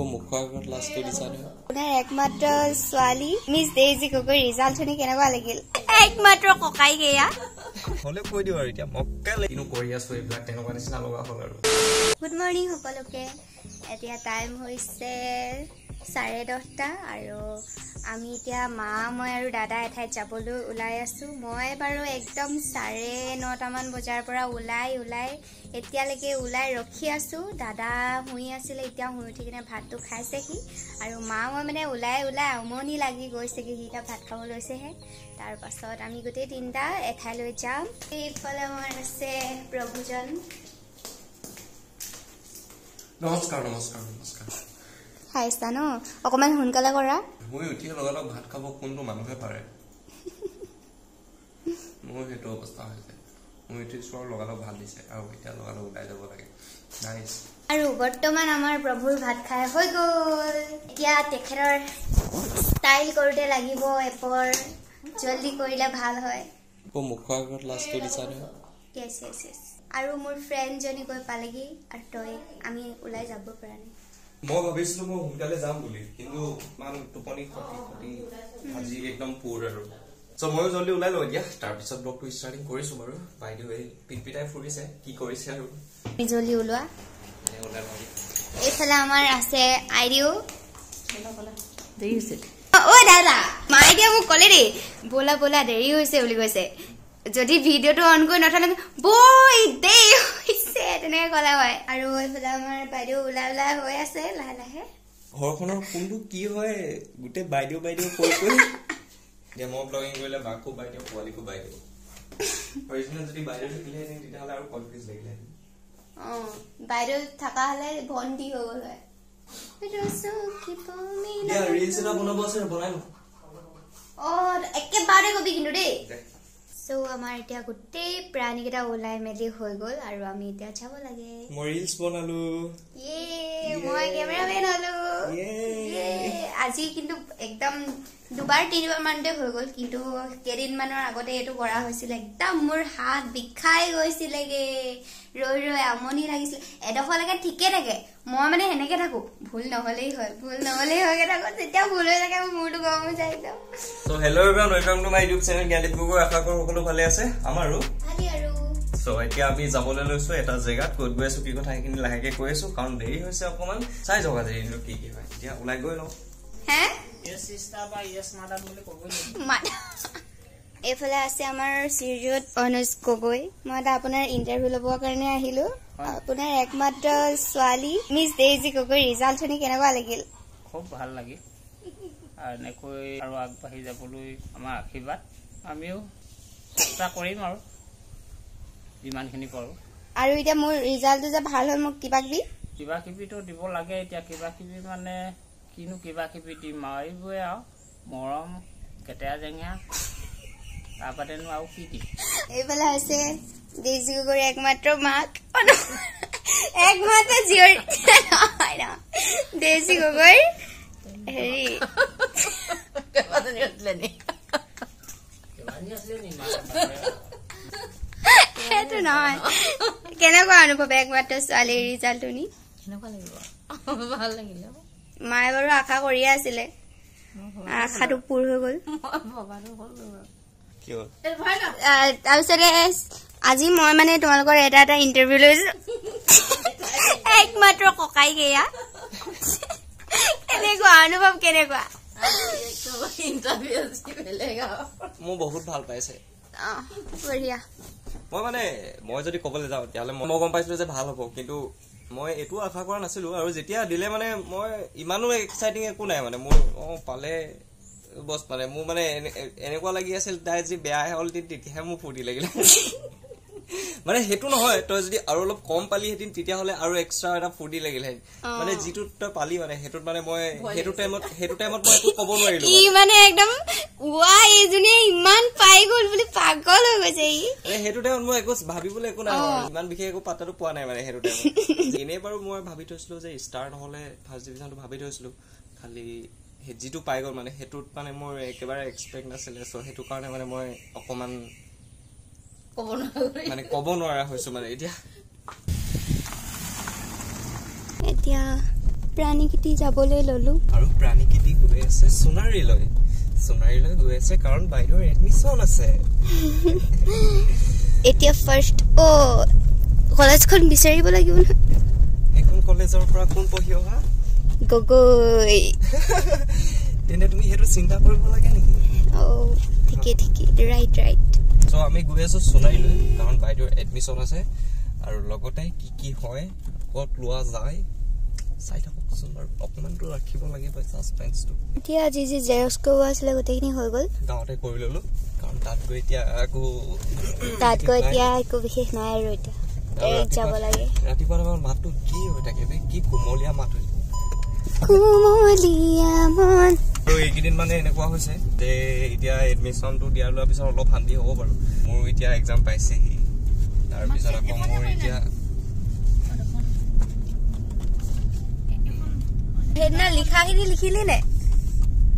আপোনাৰ একমাত্ৰ ছোৱালী মিছ ডেইজি গগৈ ৰিজাল্ট শুনি কেনেকুৱা লাগিল? একমাত্ৰ ককাই গেয়া হলে কৈ দিও আৰু এতিয়া মক্কেলে কিনো কৰি আছো এইবিলাক তেনেকুৱা নিচিনা লগা হ'ল আৰু। গুড মৰ্নিং সকলোকে। এতিয়া টাইম হৈছে 10:30 আৰু আমি এতিয়া মা মই আৰু দাদা এঠাইত যাবলৈ ওলাই আছো। মই বাৰু একদম 9:30 মান বজাৰ পৰা ওলাই এতিয়ালৈকে ওলাই ৰখি আছো। দাদা শুই আছিলে, এতিয়া শুই উঠি কিনে ভাতটো খাইছেহি আৰু মা মই মানে ওলাই আমনি লাগি গৈছেগৈ, সিটা ভাত খাব লৈছেহে। তাৰ পাছত আমি গোটেই তিনিটা এঠাইলৈ যাম। এইফালে আমাৰ আছে প্ৰভুজন। নমস্কাৰ নমস্কাৰ নমস্কাৰ। খাইছা ন? অকমান সোনকালে কৰা। মই উঠি লগালগ ভাত খাব কোনটো মানুহে পাৰে? মোৰ সেইটো অৱস্থা হৈছে। মই উঠিছো আৰু লগালগ ভাত দিছে আৰু এতিয়া লগালগ ওলাই যাব লাগে। নাইচ। আৰু বৰ্তমান আমাৰ প্ৰভুৰ ভাত খাই হৈ গ'ল। এতিয়া তেখেতৰ ষ্টাইল কৰোঁতে লাগিব এপৰ, জলদি কৰিলে ভাল হয়। মুখৰ আগত লাষ্টটো দিছা নহয়। য়েছ আৰু মোৰ ফ্ৰেণ্ডজনী গৈ পালেগি আৰু তই আমি ওলাই যাব পৰা নাই। মই ভাবিছিলো মই সোনকালে যাম বুলি, কিন্তু ইমান টোপনি খতি আজি একদম পুৰ আৰু ময়ো জলদি ওলাই লওঁ এতিয়া। তাৰপিছত ব্লগটো ষ্টাৰ্টিং কৰিছো বাৰু। বাইদেউ পিটপিটাই ফুৰিছে, কি কৰিছে আৰু জলদি ওলোৱা। এইফালে আমাৰ আছে আইডিও। দেৰি হৈছে অ দাদা, মায়ে এতিয়া মোক ক'লে দেই ব'লা ব'লা দেৰি হৈছে বুলি কৈছে। যদি ভিডিঅ'টো অন কৰি নথলে বৈ দেৰি হৈছে তেনেকে ক'লে হয়। আৰু এইফালে আমাৰ বাইদেউ ওলাই হৈ আছে লাহে লাহে। ঘৰখনৰ কোনটো কি হয় গোটেই বাইদেউ কৈ এতিয়া মই ব্লগিং কৰিলে বাকো বাইদেউ পোৱালিকো বাইদেউ। অৰিজিনেল যদি বাইদেউ থাকিলেহেঁতেন তেতিয়াহ'লে আৰু কনফিউজ লাগিলেহেঁতেন। বাইদেউ থকা হলে ভণ্টি হৈ গ'ল হয়। ৰিলছ এটা বনাব আছে, বনাই লওঁ। একেবাৰে কবি কিন্তু দেই। আমাৰ এতিয়া গোটেই প্ৰাণীকেইটা ওলাই মেলি হৈ গ'ল আৰু আমি এতিয়া যাব লাগে। মই ৰিলছ বনালো, মই কেমেৰামেন হলো। আজি কিন্তু একদম 2-3বাৰ মানতে হৈ গ'ল, কিন্তু কেইদিনমানৰ আগতে এইটো কৰা হৈছিল। একদম মোৰ হাত বিষাই গৈছিলেগে, ৰৈ আমনি লাগিছিল। এডোখৰলৈকে ঠিকে থাকে, মই মানে সেনেকে থাকো, ভুল নহলেই হয় থাকো। যেতিয়া ভুল হৈ থাকে মোৰ মূৰটো গৰম হৈ যায় একদম। Hello' everyone, welcome to my YouTube channel Gyandeep Gogoi. আশা কৰো সকলো ভালে আছে, আমাৰো এতিয়া আমি যাবলৈ লৈছো এটা জেগাত। ক'ত গৈ আছো কি কথা সেইখিনি লাহেকে কৈ আছো, কাৰণ দেৰি হৈছে অকমান। চাই যাওক আজি কি হয়। এতিয়া ওলাই গৈ লওঁ। এইফালে আছে আমাৰ শ্ৰীযুত অনুজ গগৈ। মই এটা আপোনাৰ ইণ্টাৰভিউ ল'বৰ কাৰণে আহিলো। আপোনাৰ একমাত্ৰ ছোৱালী মিছ ডেইজি গগৈ ৰিজাল্ট শুনি কেনেকুৱা লাগিল? খুব ভাল লাগিল। এনেকৈ আৰু আগবাঢ়ি যাবলৈ আমাৰ আশীৰ্বাদ। আমিও চেষ্টা কৰিম আৰু যিমানখিনি পাৰো। আৰু এতিয়া মোৰ ৰিজাল্টটো যে ভাল হয়, মোক কিবা কিবিটো দিব লাগে। এতিয়া কিবা কিবি মানে কিনো কিবা কিবি দিম আৰু এইবোৰে আৰু মৰম কেতেৰা জেঙা, তাৰপাতেনো আৰু কি দিম। এইফালে আছে ডেইজি গগৈৰ একমাত্ৰ মাক, একমাত্ৰ জীয়ৰী ডেইজি গগৈৰ হেৰি সেইটো নহয়। কেনেকুৱা অনুভৱ একমাত্ৰ ছোৱালীৰ ৰিজাল্ট শুনি? ভাল লাগিলে। মায়ে বাৰু আশা কৰিয়ে আছিলে, আশাটো পূৰ হৈ গ'ল। তাৰপিছতে আজি মই মানে তোমালোকৰ এটা ইণ্টাৰভিউ লৈছো। একমাত্ৰ ককাই গেয়া কেনেকুৱা অনুভৱ? কেনেকুৱা? মোৰ বহুত ভাল পাইছে। বঢ়িয়া। মই যদি কবলৈ যাওঁ তেতিয়াহ'লে মই গম পাইছিলো যে ভাল হ'ব, কিন্তু মই এইটো আশা কৰা নাছিলো। আৰু যেতিয়া দিলে মানে মই ইমানো এক্সাইটিং একো নাই মানে মোৰ পালে বছ। মানে মোৰ মানে এনেকুৱা লাগি আছিল তাই যি বেয়া হ'ল তেতিয়াহে মোৰ ফূৰ্তি লাগিলে। মানে সেইটো নহয়, তই যদি আৰু অলপ কম পালিহেঁতেন তেতিয়াহ'লে আৰু এক্সট্ৰা এটা ফূৰ্তি লাগিলহেঁতেন। মানে যিটো তই পালি মানে সেইটোত মানে মই সেইটো টাইমত মই একো ক'ব নোৱাৰিলো। মানে একদম এইজনীয়ে ইমান পাই গ'ল বুলি পাগল হৈ গৈছে। সেইটো টাইমত মই একো ভাবিবলৈ একো নাই, ইমান বিশেষ একো পাত্তাটো পোৱা নাই মানে সেইটো টাইমত। এনেই বাৰু মই ভাবি থৈছিলো যে ষ্টাৰ নহলে ফাৰ্ষ্ট ডিভিজনটো ভাবি থৈছিলো, খালি যিটো পাই গ'ল মানে সেইটোত মানে মোৰ একেবাৰে এক্সপেক্ট নাছিলে। চ' সেইটো কাৰণে মানে মই অকমান ক'ব নোৱাৰা হৈছো মানে। এতিয়া প্ৰাণীকিটি যাবলৈ ললো আৰু প্ৰাণীকিটি গৈ আছে সোণাৰীলৈ গৈ আছে কাৰণ বাইদেউৰ এডমিশ্যন আছে এতিয়া ফাৰ্ষ্ট কলেজখন বিচাৰিব লাগিব নহয় এখন কলেজৰ পৰা কোন পঢ়ি অহা গগৈ তেনে তুমি সেইটো চিন্তা কৰিব লাগে নেকি ঠিকে ৰাইট চ' আমি গৈ আছো সোণাৰীলৈ কাৰণ বাইদেউৰ এডমিশ্যন আছে আৰু লগতে কি হয় ক'ত লোৱা যায় চাই থাককচোন আৰু অকণমানটো ৰাখিব লাগিব ছাছপেন্সটো এতিয়া আজি যি জেৰক্স কৰিব আছিলে গোটেইখিনি হৈ গ'ল গাঁৱতে কৰি ল'লো কাৰণ তাত গৈ এতিয়া একো বিশেষ নাই আৰু এতিয়া যাব লাগে ৰাতিপুৱা আমাৰ মাতটো কি হৈ থাকে কি কোমলীয়া মাত হৈ আৰু এইকেইদিন মানে এনেকুৱা হৈছে যে এতিয়া এডমিশ্যনটো দিয়াৰ লোৱাৰ পিছত অলপ শান্তি হ'ব বাৰু মোৰ এতিয়া এক্সাম পাইছেহি তাৰপিছত আকৌ মোৰ এতিয়া সেইদিনা লিখাখিনি লিখিলি নে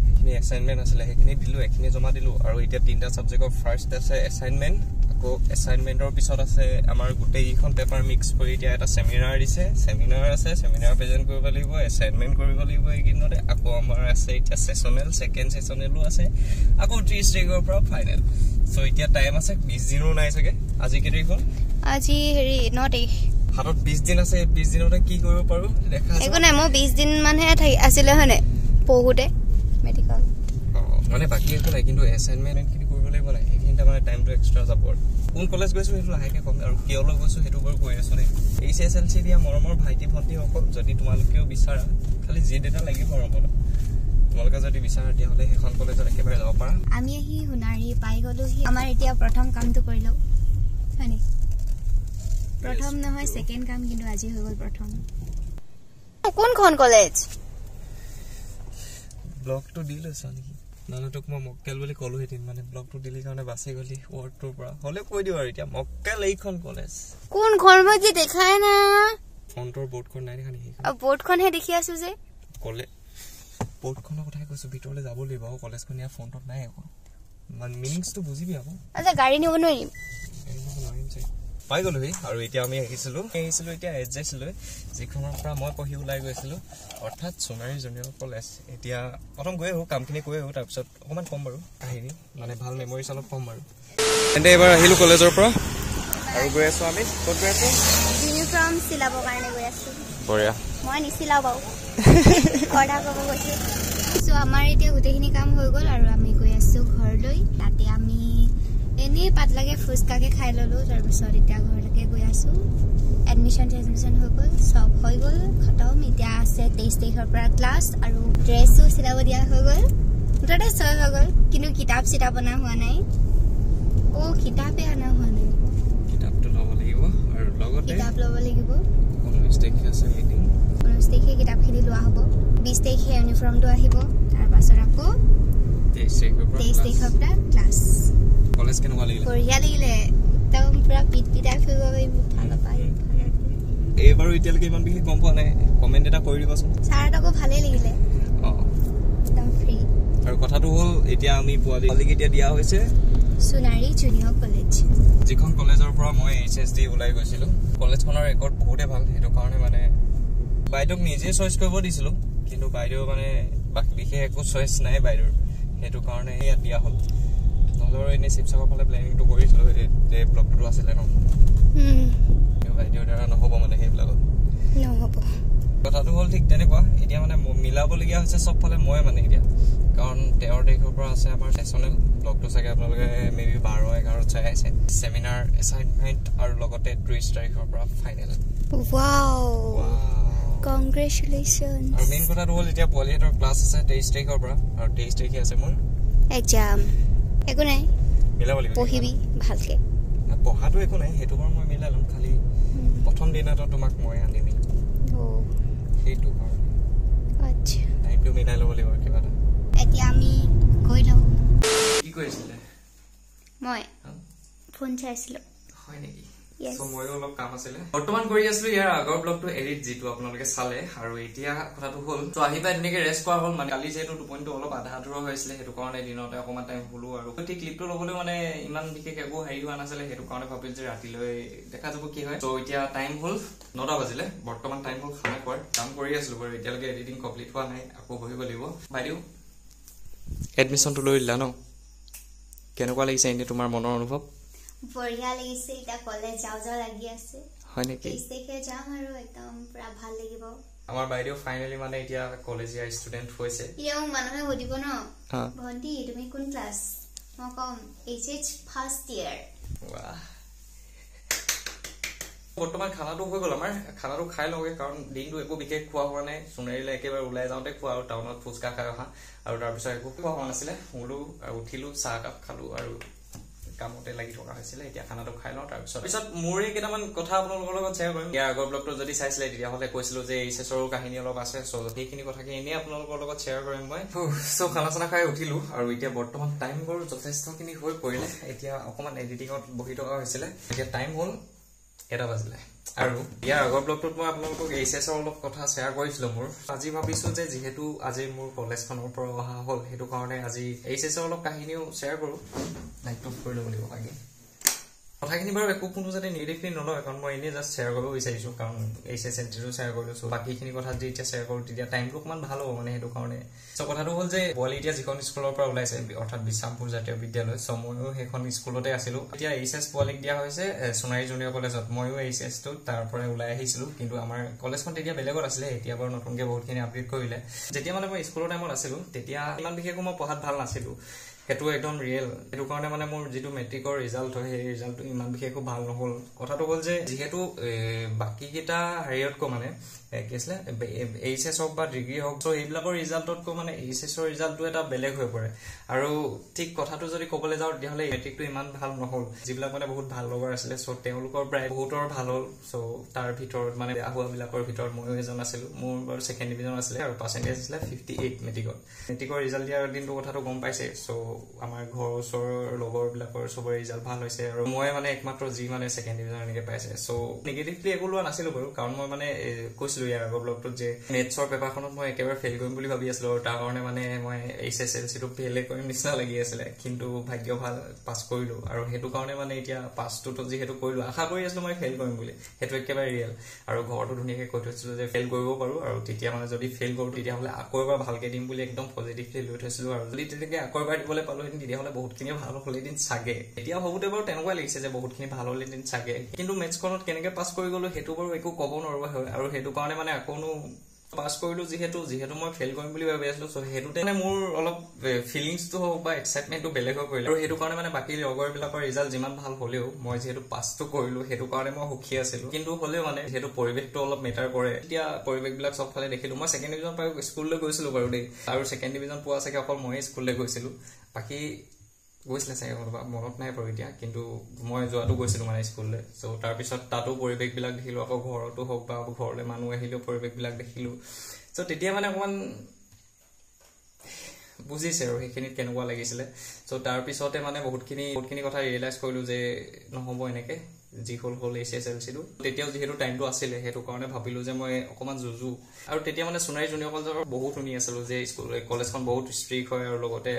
সেইখিনি এছাইনমেণ্ট আছিলে সেইখিনি দিলোঁ এইখিনি জমা দিলোঁ আৰু এতিয়া 3টা ছাবজেক্টৰ ফাৰ্ষ্ট আছে এছাইনমেণ্ট আকৌ এছাইনমেণ্টৰ পিছত আছে আমাৰ গোটেইকেইখন পেপাৰ মিক্স কৰি এতিয়া এটা ছেমিনাৰ দিছে ছেমিনাৰ আছে ছেমিনাৰ প্ৰেজেণ্ট কৰিব লাগিব এছাইনমেণ্ট কৰিব লাগিব এইকেইদিনতে আকৌ আমাৰ আছে এতিয়া ছেছনেল ছেকেণ্ড ছেছনেলো আছে আকৌ 30 তাৰিখৰ পৰা ফাইনেল চ' এতিয়া টাইম আছে 20 দিনো নাই চাগে আজি কেই তাৰিখ হ'ল আজি 9 তাৰিখ হাতত 20 দিন আছে 20 দিনতে কি কৰিব পাৰোঁ দেখা একো নাই মই 20 দিন মানহে আছিলে হয়নে পঢ়োতে মেডিকেল মানে বাকী একো নাই কিন্তু এছাইনমেণ্টখিনি কৰিব লাগিব নাই সেইখিনিতে মানে টাইমটো এক্সট্ৰা যাব কোন কলেজ গৈছোঁ সেইটো লাহেকৈ ক'ম আৰু কিয়লৈ গৈছোঁ সেইটো বাৰু কৈ আছোঁ দেই HSLC দিয়া মৰমৰ ভাইটি ভণ্টিসকল যদি তোমালোকেও বিচাৰা খালি যি ডেটা লাগিব আৰু তোমালোকে যদি বিচাৰা তেতিয়াহ'লে সেইখন কলেজত একেবাৰে যাব পাৰা আমি আহি সোণাৰী পাই গ'লোহি আমাৰ এতিয়া প্ৰথম কামটো কৰি লওঁ হয়নে প্ৰথম নহয় ছেকেণ্ড কাম কিন্তু আজি হৈ গ'ল প্ৰথম কোনখন কলেজ ব্লগটো দি লৈছা নেকি নহ'লে তোক মই মক্কেল বুলি ক'লোঁ এদিন মানে ব্লগটো দিলি কাৰণে বাচি গ'লি ৱৰ্ডটোৰ পৰা হ'লে কৈ দিওঁ আৰু এতিয়া মক্কেল এইখন কলেজ কোনখন মই কি দেখাই নাই ফ্ৰণ্টৰ বৰ্ডখন নাই দেখা নেকি বৰ্ডখনহে দেখি আছো যে ক'লে বৰ্ডখনৰ কথাই কৈছোঁ ভিতৰলৈ যাব লাগিব আকৌ কলেজখন ইয়াৰ ফ্ৰণ্টত নাই আকৌ মানে মিনিংছটো বুজিবি আকৌ আচ্ছা গাড়ী নিব নোৱাৰিম পাই গ'লোহি আৰু এতিয়া আমি আহিছিলোঁ এতিয়া এডজাষ্ট লৈ যিখনৰ পৰা মই পঢ়ি ওলাই গৈছিলোঁ অৰ্থাৎ সোণাৰী জুনিয়ৰ কলেজ এতিয়া প্ৰথম গৈ আহোঁ কামখিনি কৈ আহোঁ তাৰপিছত অকণমান ক'ম বাৰু কাহিনী মানে ভাল মেমৰিজ অলপ ক'ম বাৰু তেন্তে এবাৰ আহিলোঁ কলেজৰ পৰা আৰু গৈ আছোঁ আমি ক'ত গৈ আছোঁ ইউনিফৰ্ম চিলাবৰ কাৰণে গৈ আছোঁ বঢ়িয়া মই নিচিলাও বাৰু অৰ্ডাৰ কৰিব গৈছোঁ চ' আমাৰ এতিয়া গোটেইখিনি কাম হৈ গ'ল আৰু আমি গৈ আছোঁ ঘৰলৈ তাতে আমি এনেই পাতলাকে ফুচকাকে খাই ল'লোঁ তাৰপিছত এতিয়া ঘৰলৈকে গৈ আছোঁ এডমিশ্যন হৈ গ'ল চব হৈ গ'ল খতম এতিয়া আছে 23 তাৰিখৰ পৰা ক্লাছ আৰু ড্ৰেছো চিলাব দিয়া হৈ গ'ল মুঠতে চব হৈ গ'ল কিন্তু কিতাপ চিতাপ অনা হোৱা নাই কিতাপে অনা হোৱা নাই কিতাপটো ল'ব লাগিব আৰু লগতে কিতাপ ল'ব লাগিব 19 তাৰিখে আছে মিটিং 19 তাৰিখে কিতাপখিনি লোৱা হ'ব 20 তাৰিখে ইউনিফৰ্মটো আহিব তাৰপাছত আকৌ 23 তাৰিখৰ পৰা ক্লাছ কলেজ কেনেকুৱা লাগিলে বঢ়িয়া লাগিলে একদম পুৰা পিটাই ফুৰিব পাৰিম ভালৰ পৰা এইবাৰো এতিয়ালৈকে ইমান বিশেষ গম পোৱা নাই কমেণ্ট এটা কৰি দিবাচোন ছাৰত আকৌ ভালেই লাগিলে একদম ফ্ৰী আৰু কথাটো হ'ল এতিয়া আমি পোৱালিক এতিয়া দিয়া হৈছে সোণাৰী জুনিয়ৰ কলেজ যিখন কলেজৰ পৰা মই HSD ওলাই গৈছিলোঁ কলেজখনৰ ৰেকৰ্ড বহুতে ভাল সেইটো কাৰণে মানে বাইদেউক নিজে চইচ কৰিব দিছিলোঁ কিন্তু বাইদেউ মানে বিশেষ একো চইচ নাই বাইদেউৰ সেইটো কাৰণে ইয়াত দিয়া হ'ল নহ'লে এনেই শিৱসাগৰ ফালে প্লেনিংটো কৰিছিলোঁ এই ব্লগটো আছিলে ন বাইদেউৰ দ্বাৰা নহ'ব মানে সেইবিলাকত নহ'ব কথাটো হ'ল ঠিক তেনেকুৱা এতিয়া মানে মিলাবলগীয়া হৈছে চবফালে মই মানে এতিয়া কাৰণ 13 তাৰিখৰ পৰা আছে আমাৰ ছেছনেল ব্লগটো চাগে আপোনালোকে মেবি 12-11 চাই আছে ছেমিনাৰ এছাইনমেণ্ট আৰু লগতে 30 তাৰিখৰ পৰা ফাইনেল কংগ্ৰেচুলেশ্যন আৰু মেইন কথাটো হ'ল এতিয়া পোৱালিহঁতৰ ক্লাছ আছে 23 তাৰিখৰ পৰা আৰু 23 তাৰিখে আছে মোৰ এক্সাম একো নাই মিলাব লাগিব পঢ়িবি ভালকে পঢ়াটো একো নাই সেইটো বাৰু মই মিলাই ল'ম খালি প্ৰথম দিনাতো তোমাক মই আনিমেই সেইটো কাৰণে আচ্ছা টাইমটো মিলাই ল'ব লাগিব কিবা এটা এতিয়া আমি গৈ লওঁ কি কৰি আছিলে মই ফোন চাইছিলোঁ হয় নেকি Yes. So ময়ো অলপ কাম আছিলে বৰ্তমান কৰি আছিলো ইয়াৰ আগৰ ব্লগটো এডিট যিটো আপোনালোকে চালে আৰু এতিয়া কথাটো হ'ল তো আহি পাই ধুনীয়াকে ৰেষ্ট কৰা হ'ল মানে কালি যেহেতু টোপনিটো অলপ আধা আধৰুৱা হৈছিলে সেইটো কাৰণে দিনতে অকণমান টাইম শুলো আৰু ঠিক ক্লিপটো ল'বলৈ মানে ইমান বিশেষ একো হেৰি হোৱা নাছিলে সেইটো কাৰণে ভাবিলো যে ৰাতিলৈ দেখা যাব কি হয় তো এতিয়া টাইম হ'ল 9টা বাজিলে বৰ্তমান টাইম হ'ল খানা খোৱাৰ কাম কৰি আছিলো বাৰু এতিয়ালৈকে এডিটিং কমপ্লিট হোৱা নাই আকৌ বহিব লাগিব বাইদেউ এডমিশ্যনটো লৈ দিলা ন কেনেকুৱা লাগিছে এনে তোমাৰ মনৰ অনুভৱ বঢ়িয়া লাগিছে এটা কলেজ যাও যাও লাগি আছে হয় নেকি 23 তাৰিখে যাম আৰু একদম পুৰা ভাল লাগিব আমাৰ বাইদেউ ফাইনালি মানে এতিয়া কলেজীয়া ষ্টুডেন্ট হৈছে ইয়াও মানুহে সুধিব ন ভন্টি তুমি কোন ক্লাছ মই কম এইচএচ ফাৰ্ষ্ট ইয়াৰ বাহ বৰ্তমান খানাটো হৈ গ'ল আমাৰ খানাটো খাই লওঁগে কাৰণ দিনটো একো বিশেষ খোৱা হোৱা নাই সোণাৰীলৈ একেবাৰে ওলাই যাওঁতে খোৱা আৰু টাউনত ফুচকা খাই অহা আৰু তাৰপিছত একো খোৱা হোৱা নাছিলে শুলো আৰু উঠিলো চাহ কাপ খালো আৰু কামতে লাগি থকা হৈছিলে এতিয়া খানাটো খাই লওঁ তাৰপিছত মোৰে কেইটামান কথা আপোনালোকৰ লগত শ্বেয়াৰ কৰিম ইয়াৰ আগৰ ব্লগটো যদি চাইছিলে তেতিয়াহ'লে কৈছিলো যে এইচএছৰ কাহিনী অলপ আছে চ' সেইখিনি কথাখিনি এনেই আপোনালোকৰ লগত শ্বেয়াৰ কৰিম মই চ' খানা চানা খাই উঠিলো আৰু এতিয়া বৰ্তমান টাইম বৰ যথেষ্টখিনি হৈ পৰিলে এতিয়া অকণমান এডিটিঙত বহি থকা হৈছিলে এতিয়া টাইম হ'ল 1টা বাজিলে আৰু ইয়াৰ আগৰ ব্লগটোত মই আপোনালোকক এইচএছৰ অলপ কথা শ্বেয়াৰ কৰিছিলো মোৰ আজি ভাবিছো যে যিহেতু আজি মোৰ কলেজখনৰ পৰা অহা হ'ল সেইটো কাৰণে আজি এইচএছৰ অলপ কাহিনীও শ্বেয়াৰ কৰো লাইকটো কৰি ল'ব লাগিব আগে কথাখিনি বাৰু একো কোনো যাতে নিৰ্দেশনি নলয় কাৰণ মই এনেই জাষ্ট শ্বেয়াৰ কৰিব বিচাৰিছো কাৰণ এইচএছ এণ্ট্ৰিটো শ্বেয়াৰ কৰি লৈছো বাকীখিনি কথা যদি এতিয়া শ্বেয়াৰ কৰো তেতিয়া টাইমটো অকণমান ভাল হ'ব মানে সেইটো কাৰণে চ' কথাটো হ'ল যে পোৱালি এতিয়া যিখন স্কুলৰ পৰা ওলাইছে অৰ্থাৎ বিশ্ৰামপুৰ জাতীয় বিদ্যালয় চ' ময়ো সেইখন স্কুলতে আছিলো এতিয়া এইচএছ পোৱালিক দিয়া হৈছে সোণাৰী জুনিয়ৰ কলেজত ময়ো এইচএছটো তাৰ পৰা ওলাই আহিছিলো কিন্তু আমাৰ কলেজখন তেতিয়া বেলেগত আছিলে এতিয়া বাৰু নতুনকৈ বহুতখিনি আপডেট কৰিলে যেতিয়া মানে মই স্কুলৰ টাইমত আছিলো তেতিয়া ইমান বিশেষকৈ মই পঢ়াত ভাল নাছিলো সেইটো একদম ৰিয়েল সেইটো কাৰণে মানে মোৰ যিটো মেট্ৰিকৰ ৰিজাল্ট হয় সেই ৰিজাল্টটো ইমান বিশেষকৈ ভাল নহ'ল কথাটো হ'ল যে যিহেতু বাকীকেইটা হেৰিয়তকৈ মানে কি আছিলে এইচএছ হওক বা ডিগ্ৰী হওক চ' এইবিলাকৰ ৰিজাল্টতকৈ মানে এইচএছৰ ৰিজাল্টটো এটা বেলেগ হৈ পৰে আৰু ঠিক কথাটো যদি ক'বলৈ যাওঁ তেতিয়াহ'লে মেট্ৰিকটো ইমান ভাল নহ'ল যিবিলাক মানে বহুত ভাল লগৰ আছিলে চ' তেওঁলোকৰ প্ৰায় বহুতৰ ভাল হ'ল চ' তাৰ ভিতৰত মানে বেয়া হোৱাবিলাকৰ ভিতৰত ময়ো এজন আছিলোঁ মোৰ বাৰু ছেকেণ্ড ডিভিজন আছিলে আৰু পাৰ্চেণ্টেজ আছিলে 58 মেট্ৰিকৰ ৰিজাল্ট দিয়াৰ দিনটো কথাটো গম পাইছে চ' আমাৰ ঘৰৰ ওচৰৰ লগৰবিলাকৰ চবৰে ৰিজাল্ট ভাল হৈছে আৰু মই মানে একমাত্ৰ যি মানে ছেকেণ্ড ডিভিজন এনেকৈ পাইছে চ' নিগেটিভলি একো লোৱা নাছিলোঁ বাৰু কাৰণ মই মানে কৈছিলোঁ ইয়াৰ আগৰ ব্লগটোত যে মেথছৰ পেপাৰখনত মই একেবাৰে ফেইল কৰিম বুলি ভাবি আছিলোঁ আৰু তাৰ কাৰণে মানে মই HSLC-টো ফেইলে কৰিম নিচিনা লাগি আছিলে কিন্তু ভাগ্য ভাল পাছ কৰিলোঁ আৰু সেইটো কাৰণে মানে এতিয়া পাছটোতো যিহেতু কৰিলোঁ আশা কৰি আছিলোঁ মই ফেইল কৰিম বুলি সেইটো একেবাৰে ৰিয়েল আৰু ঘৰতো ধুনীয়াকৈ কৈ থৈছিলোঁ যে ফেইল কৰিব পাৰোঁ আৰু তেতিয়া মানে যদি ফেইল কৰোঁ তেতিয়াহ'লে আকৌ এবাৰ ভালকৈ দিম বুলি একদম পজিটিভলি লৈ থৈছিলোঁ আৰু যদি তেনেকৈ আকৌ এবাৰ দিবলৈ পালোহেঁতেন তেতিয়াহ'লে বহুতখিনি ভাল হ'লেদিন চাগে এতিয়া ভাবোঁতে বাৰু তেনেকুৱাই লাগিছে যে বহুতখিনি ভাল হ'লেদিন চাগে কিন্তু মেথছখনত কেনেকৈ পাছ কৰি গ'লোঁ সেইটো বাৰু একো ক'ব নোৱাৰোঁ হয় আৰু সেইটো কাৰণে মানে আকৌনো পাছ কৰিলোঁ যিহেতু মই ফেইল কৰিম বুলি ভাবি আছিলোঁ চ' সেইটোতে মানে মোৰ অলপ ফিলিংছটো হওক বা এক্সাইটমেণ্টটো বেলেগ হৈ পৰিলে আৰু সেইটো কাৰণে মানে বাকী লগৰবিলাকৰ ৰিজাল্ট যিমান ভাল হ'লেও মই যিহেতু পাছটো কৰিলোঁ সেইটো কাৰণে মই সুখী আছিলোঁ কিন্তু হ'লেও মানে যিহেতু পৰিৱেশটো অলপ মেটাৰ কৰে এতিয়া পৰিৱেশবিলাক চবফালে দেখিলোঁ মই ছেকেণ্ড ডিভিজন পাই স্কুললৈ গৈছিলোঁ বাৰু দেই আৰু ছেকেণ্ড ডিভিজন পোৱা চাগে অকল ময়েই স্কুললৈ গৈছিলোঁ বাকী গৈছিলে চাগে কোনোবা মনত নাই বাৰু এতিয়া কিন্তু মই যোৱাটো গৈছিলোঁ মানে স্কুললৈ চ' তাৰপিছত তাতো পৰিৱেশবিলাক দেখিলোঁ আকৌ ঘৰতো হওক বা ঘৰলৈ মানুহ আহিলেও পৰিৱেশবিলাক দেখিলোঁ চ' তেতিয়া মানে অকণমান বুজিছে আৰু সেইখিনিত কেনেকুৱা লাগিছিলে চ' তাৰপিছতে মানে বহুতখিনি কথা ৰিয়েলাইজ কৰিলোঁ যে নহ'ব এনেকৈ যি হ'ল HSLC-টো তেতিয়াও যিহেতু টাইমটো আছিলে সেইটো কাৰণে ভাবিলোঁ যে মই অকণমান যুঁজো আৰু তেতিয়া মানে সোণাৰী জুনিয়ৰ কলেজৰ বহুত শুনি আছিলোঁ যে কলেজখন বহুত ষ্ট্ৰিক্ট হয় আৰু লগতে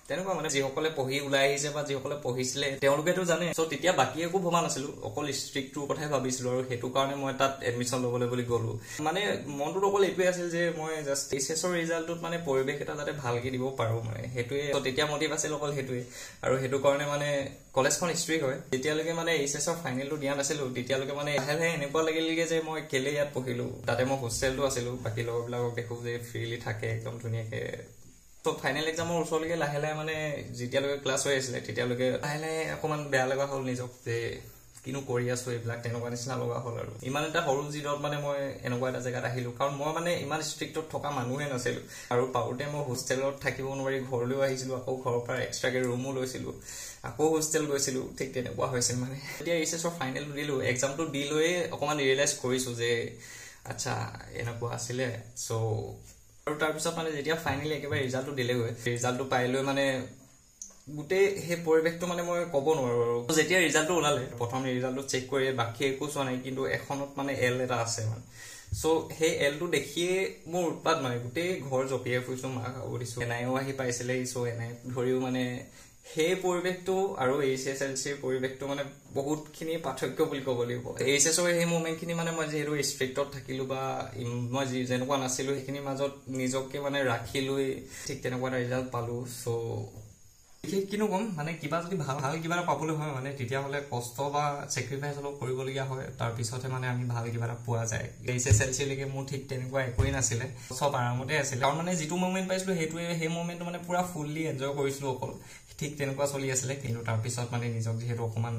তেনেকুৱা মানে যিসকলে পঢ়ি ওলাই আহিছে বা যিসকলে পঢ়িছিলে তেওঁলোকেতো জানে চ' তেতিয়া বাকী একো ভবা নাছিলোঁ অকল ষ্ট্ৰিক্টটোৰ কথাই ভাবিছিলোঁ আৰু সেইটো কাৰণে মই তাত এডমিশ্যন ল'বলৈ বুলি গ'লোঁ মানে মনটোত অকল এইটোৱে আছিল যে মই জাষ্ট HSৰ ৰিজাল্টটোত মানে পৰিৱেশ এটা যাতে ভালকৈ দিব পাৰোঁ মানে সেইটোৱে তেতিয়া মটিভ আছিল অকল সেইটোৱে আৰু সেইটো কাৰণে মানে কলেজখন ষ্ট্ৰিক্ট হয় যেতিয়ালৈকে মানে HSৰ ফাইনেলটো দিয়া নাছিলোঁ তেতিয়ালৈকে মানে লাহে লাহে এনেকুৱা লাগিলগৈ যে মই কেলে ইয়াত পঢ়িলোঁ তাতে মই হোষ্টেলটো আছিলোঁ বাকী লগৰবিলাকক দেখোঁ যে ফ্ৰীলি থাকে একদম ধুনীয়াকৈ ত' ফাইনেল এক্সামৰ ওচৰলৈকে লাহে লাহে মানে যেতিয়ালৈকে ক্লাছ হৈ আছিলে তেতিয়ালৈকে লাহে লাহে অকণমান বেয়া লগা হ'ল নিজক যে কিনো কৰি আছোঁ এইবিলাক তেনেকুৱা নিচিনা লগা হ'ল আৰু ইমান এটা সৰু জিদত মানে মই এনেকুৱা এটা জেগাত আহিলোঁ কাৰণ মই মানে ইমান ষ্ট্ৰিক্টত থকা মানুহে নাছিলোঁ আৰু পাওঁতে মই হোষ্টেলত থাকিব নোৱাৰি ঘৰলৈও আহিছিলোঁ আকৌ ঘৰৰ পৰা এক্সট্ৰাকৈ ৰুমো লৈছিলোঁ আকৌ হোষ্টেল গৈছিলোঁ ঠিক তেনেকুৱা হৈছিল মানে এতিয়া HSৰ ফাইনেলটো দিলোঁ এক্সামটো দি লৈয়ে অকণমান ৰিয়েলাইজ কৰিছোঁ যে আচ্ছা এনেকুৱা আছিলে চ' আৰু তাৰপিছত মানে যেতিয়া ফাইনেলি একেবাৰে ৰিজাল্টটো দিলেগৈ ৰিজাল্টটো পাই লৈ মানে গোটেই সেই পৰিৱেশটো মানে মই ক'ব নোৱাৰো আৰু যেতিয়া ৰিজাল্টটো ওলালে প্ৰথম ৰিজাল্টটো চেক কৰি বাকী একো চোৱা নাই কিন্তু এখনত মানে এল এটা আছে মানে সো সেই এলটো দেখিয়ে মোৰ উৎপাত মানে গোটেই ঘৰ জপিয়াই ফুৰিছো মাক সুধিছো এনাইও আহি পাইছিলে সো এনাই ধৰিও মানে সেই পৰিৱেশটো আৰু HSLCৰ পৰিৱেশটো মানে বহুতখিনি পাৰ্থক্য বুলি ক'ব লাগিব HSৰ সেই মোমেণ্টখিনি মানে মই যিহেতু ষ্ট্ৰিক্টত থাকিলো বা মই যেনেকুৱা নাছিলো সেইখিনিৰ মাজত নিজকে মানে ৰাখি লৈ ঠিক তেনেকুৱা এটা ৰিজাল্ট পালো সো কিনো কম মানে কিবা যদি ভাল কিবা এটা পাবলৈ হয় মানে তেতিয়াহ'লে কষ্ট বা চেক্ৰিফাইচ অলপ কৰিবলগীয়া হয় তাৰপিছতহে মানে আমি ভাল কিবা এটা পোৱা যায় HSLCলৈকে মোৰ ঠিক তেনেকুৱা একোৱেই নাছিলে চব আৰামতে আছিলে কাৰণ মানে যিটো মুভমেণ্ট পাইছিলো সেইটোৱে সেই মুভমেণ্টটো মানে পুৰা ফুললি এনজয় কৰিছিলো অকল ঠিক তেনেকুৱা চলি আছিলে কিন্তু তাৰপিছত মানে নিজক যিহেতু অকণমান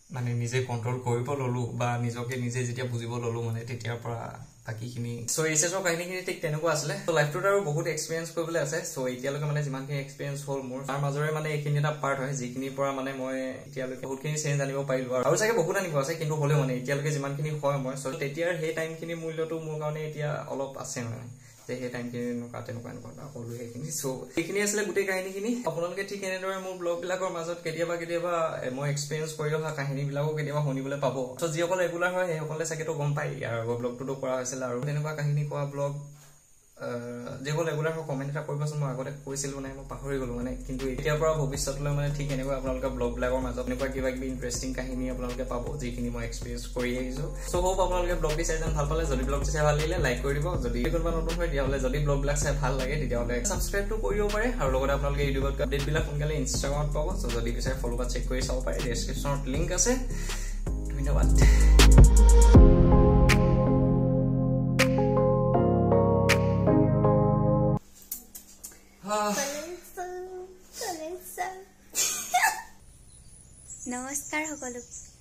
মানে নিজে কণ্ট্ৰল কৰিব ললো বা নিজকে নিজে যেতিয়া বুজিব ললো মানে তেতিয়াৰ পৰা বাকীখিনি সো HSৰ কাহিনীখিনি ঠিক তেনেকুৱা আছিলে তো লাইফটোত আৰু বহুত এক্সপিৰিয়েঞ্চ কৰিবলৈ আছে সো এতিয়ালৈকে মানে যিমানখিনি এক্সপিৰিয়েঞ্চ হ'ল মোৰ তাৰ মাজৰে মানে এইখিনি এটা পাৰ্ট হয় যিখিনিৰ পৰা মানে মই এতিয়ালৈকে বহুতখিনি চেঞ্জ আনিব পাৰিলো আৰু চাগে বহুত আনিব আছে কিন্তু হ'লেও মানে এতিয়ালৈকে যিমানখিনি হয় মই সো তেতিয়াৰ সেই টাইমখিনিৰ মূল্যটো মোৰ কাৰণে এতিয়া অলপ আছে মানে যে সেই টাইমখিনি এনেকুৱা তেনেকুৱা সকলো সেইখিনি সো এইখিনি আছিলে গোটেই কাহিনীখিনি আপোনালোকে ঠিক এনেদৰে মোৰ ব্লগবিলাকৰ মাজত কেতিয়াবা মই এক্সপিৰিয়েঞ্চ কৰি অহা কাহিনীবিলাকো কেতিয়াবা শুনিবলৈ পাব সো যিসকল ৰেগুলাৰ হয় সেইসকলে চাগেতো গম পায় ইয়াৰ আগৰ ব্লগটোতো কৰা হৈছিল আৰু তেনেকুৱা কাহিনী কোৱা ব্লগ যিসকল ৰেগুলাৰ হয় কমেণ্ট এটা কৰিবচোন মই আগতে কৈছিলো নাই মই পাহৰি গলো মানে কিন্তু এতিয়াৰ পৰা ভৱিষ্যতলৈ মানে ঠিক এনেকুৱা আপোনালোকে ব্লগবিলাকৰ মাজত এনেকুৱা কিবা কিবি ইণ্টাৰেষ্টিং কাহিনী আপোনালোকে পাব যিখিনি মই এক্সপিৰিয়েঞ্চ কৰি আহিছো সো হোপ আপোনালোকে ব্লগটি চাই যেন ভাল পালে যদি ব্লগটি চাই ভাল লাগিলে লাইক কৰি দিব যদি কোনোবা নতুন হয় তেতিয়াহ'লে যদি ব্লগবিলাক চাই ভাল লাগে তেতিয়াহ'লে ছাবস্ক্ৰাইবটো কৰি দিব পাৰে আৰু লগতে আপোনালোকে ইউটিউবত আপডেটবিলাক সোনকালে ইনষ্টাগ্ৰামত পাব সো যদি বিচাৰে ফ'ল' বা চেক কৰি চাব পাৰে ডেছক্ৰিপশ্যনত লিংক আছে ধন্যবাদ নমস্কাৰ সকলোকে